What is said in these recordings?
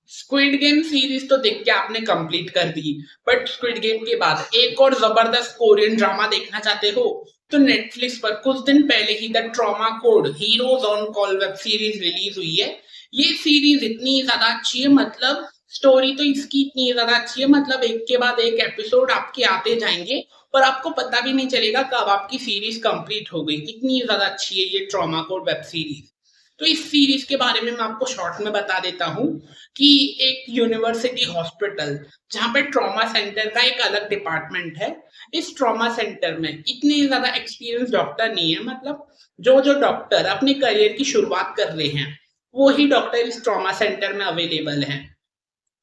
Squid game series तो देख के आपने कंप्लीट कर दी, बट स्क्विड गेम के बाद एक और जबरदस्त कोरियन ड्रामा देखना चाहते हो तो नेटफ्लिक्स पर कुछ दिन पहले ही the trauma code heroes on call web series release हुई है। ये सीरीज इतनी ज्यादा अच्छी है, मतलब स्टोरी तो इसकी इतनी ज्यादा अच्छी है, मतलब एक के बाद एक एपिसोड आपके आते जाएंगे और आपको पता भी नहीं चलेगा कब आपकी सीरीज कंप्लीट हो गई। इतनी ज्यादा अच्छी है ये ट्रॉमा कोड वेब सीरीज। तो इस सीरीज के बारे में मैं आपको शॉर्ट में बता देता हूँ कि एक यूनिवर्सिटी हॉस्पिटल जहाँ पे ट्रॉमा सेंटर का एक अलग डिपार्टमेंट है। इस ट्रॉमा सेंटर में इतने ज्यादा एक्सपीरियंस डॉक्टर नहीं है, मतलब जो जो डॉक्टर अपने करियर की शुरुआत कर रहे हैं वो ही डॉक्टर इस ट्रॉमा सेंटर में अवेलेबल हैं।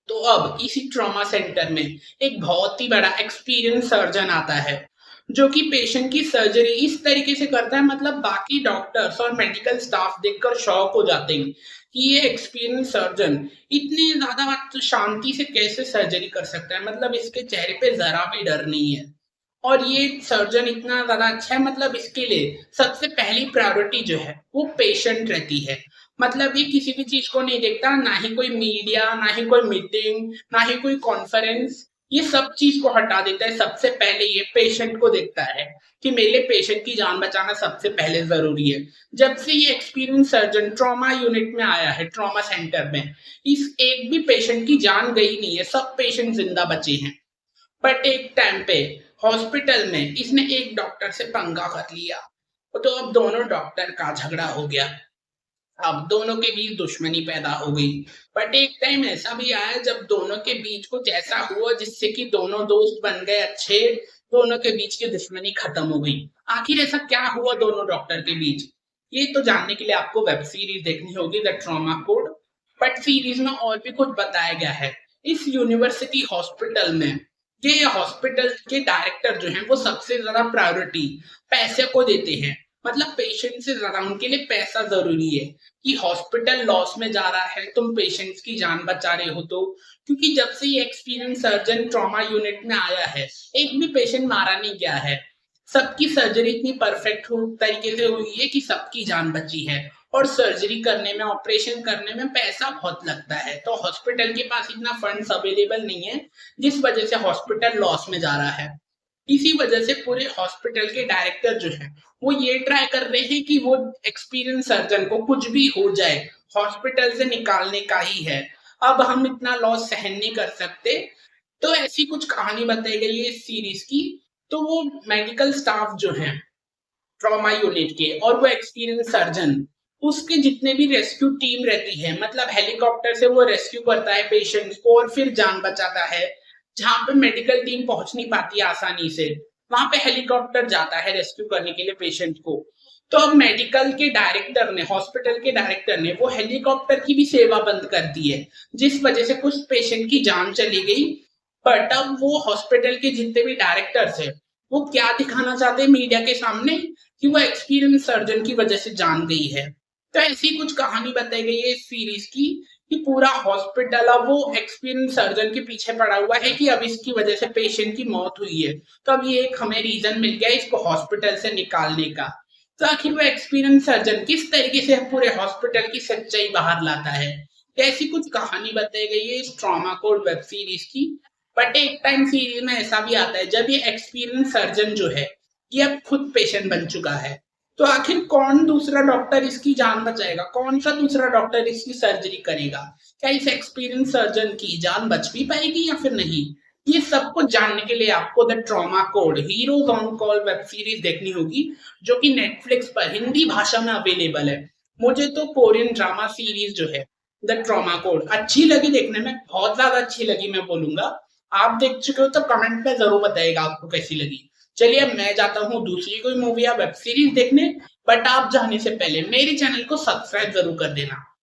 तो अब इसी ट्रॉमा सेंटर में एक बहुत ही बड़ा एक्सपीरियंस सर्जन आता है जो कि पेशेंट की सर्जरी इस तरीके से करता है, मतलब बाकी डॉक्टर्स और मेडिकल स्टाफ देखकर शॉक हो जाते हैं कि ये एक्सपीरियंस सर्जन इतनी ज्यादा शांति से कैसे सर्जरी कर सकता है, मतलब इसके चेहरे पे जरा भी डर नहीं है। और ये सर्जन इतना ज्यादा अच्छा है, मतलब इसके लिए सबसे पहली प्रायोरिटी जो है वो पेशेंट रहती है। मतलब ये किसी भी चीज को नहीं देखता, ना ही कोई मीडिया, ना ही कोई मीटिंग, ना ही कोई कॉन्फ्रेंस, ये सब चीज को हटा देता है। सबसे पहले ये पेशेंट को देखता है कि मेरे पेशेंट की जान बचाना सबसे पहले जरूरी है। जब से ये एक्सपीरियंस सर्जन ट्रॉमा यूनिट में आया है, ट्रॉमा सेंटर में, इस एक भी पेशेंट की जान गई नहीं है, सब पेशेंट जिंदा बचे हैं। बट एक टाइम पे हॉस्पिटल में इसने एक डॉक्टर से पंगा कर लिया, तो अब दोनों डॉक्टर का झगड़ा हो गया। अब दोनों के बीच दुश्मनी पैदा हो गई। बट एक टाइम ऐसा भी आया जब दोनों के बीच कुछ ऐसा हुआ जिससे कि दोनों दोस्त बन गए अच्छे, दोनों के बीच की दुश्मनी खत्म हो गई। आखिर ऐसा क्या हुआ दोनों डॉक्टर के बीच, ये तो जानने के लिए आपको वेब सीरीज देखनी होगी the trauma code. But series में और भी कुछ बताया गया है। इस यूनिवर्सिटी हॉस्पिटल में ये हॉस्पिटल के डायरेक्टर जो हैं वो सबसे ज्यादा प्रायोरिटी पैसे को देते हैं, मतलब पेशेंट से ज्यादा उनके लिए पैसा जरूरी है कि हॉस्पिटल लॉस में जा रहा है, तुम पेशेंट्स की जान बचा रहे हो। तो क्योंकि जब से ये एक्सपीरियंस सर्जन ट्रॉमा यूनिट में आया है एक भी पेशेंट मारा नहीं गया है। सबकी सर्जरी इतनी परफेक्ट तरीके से हुई है कि सबकी जान बची है। और सर्जरी करने में, ऑपरेशन करने में पैसा बहुत लगता है, तो हॉस्पिटल के पास इतना फंड्स अवेलेबल नहीं है, जिस वजह से हॉस्पिटल लॉस में जा रहा है। इसी वजह से पूरे हॉस्पिटल के डायरेक्टर जो है वो ये ट्राई कर रहे हैं कि वो एक्सपीरियंस सर्जन को कुछ भी हो जाए हॉस्पिटल से निकालने का ही है। अब हम इतना लॉस सहन नहीं कर सकते। तो ऐसी कुछ कहानी बताई गई है इस सीरीज की। तो वो मेडिकल स्टाफ जो है ट्रॉमा यूनिट के और वो एक्सपीरियंस सर्जन, उसके जितने भी रेस्क्यू टीम रहती है, मतलब हेलीकॉप्टर से वो रेस्क्यू करता है पेशेंट्स को और फिर जान बचाता है। जहां पे मेडिकल टीम पहुंच नहीं पाती आसानी से, वहां पे हेलीकॉप्टर जाता है रेस्क्यू करने के लिए पेशेंट को। तो अब मेडिकल के डायरेक्टर ने, हॉस्पिटल के डायरेक्टर ने वो हेलीकॉप्टर की भी सेवा बंद कर दी है, जिस वजह से कुछ पेशेंट की जान चली गई। बट अब वो हॉस्पिटल के जितने भी डायरेक्टर्स है वो क्या दिखाना चाहते हैं मीडिया के सामने कि वो एक्सपीरियंस सर्जन की वजह से जान गई है। तो ऐसी कुछ कहानी बताई गई है इस सीरीज की कि पूरा हॉस्पिटल अब वो एक्सपीरियंस सर्जन के पीछे पड़ा हुआ है कि अब इसकी वजह से पेशेंट की मौत हुई है, तो अब ये एक हमें रीजन मिल गया इसको हॉस्पिटल से निकालने का। तो आखिर वो एक्सपीरियंस सर्जन किस तरीके से पूरे हॉस्पिटल की सच्चाई बाहर लाता है, ऐसी कुछ कहानी बताई गई है इस ट्रॉमा कोड वेब सीरीज की। बट एक टाइम सीरीज में ऐसा भी आता है जब ये एक्सपीरियंस सर्जन जो है ये अब खुद पेशेंट बन चुका है, तो आखिर कौन दूसरा डॉक्टर इसकी जान बचाएगा, कौन सा दूसरा डॉक्टर इसकी सर्जरी करेगा, क्या इस एक्सपीरियंस सर्जन की जान बच भी पाएगी या फिर नहीं। ये सब कुछ जानने के लिए आपको the trauma code heroes on call web series देखनी होगी, जो कि नेटफ्लिक्स पर हिंदी भाषा में अवेलेबल है। मुझे तो कोरियन ड्रामा सीरीज जो है द ट्रॉमा कोड अच्छी लगी, देखने में बहुत ज्यादा अच्छी लगी मैं बोलूंगा। आप देख चुके हो तो कमेंट में जरूर बताइएगा आपको कैसी लगी। चलिए अब मैं जाता हूँ दूसरी कोई मूवी या वेब सीरीज देखने, बट आप जाने से पहले मेरे चैनल को सब्सक्राइब जरूर कर देना।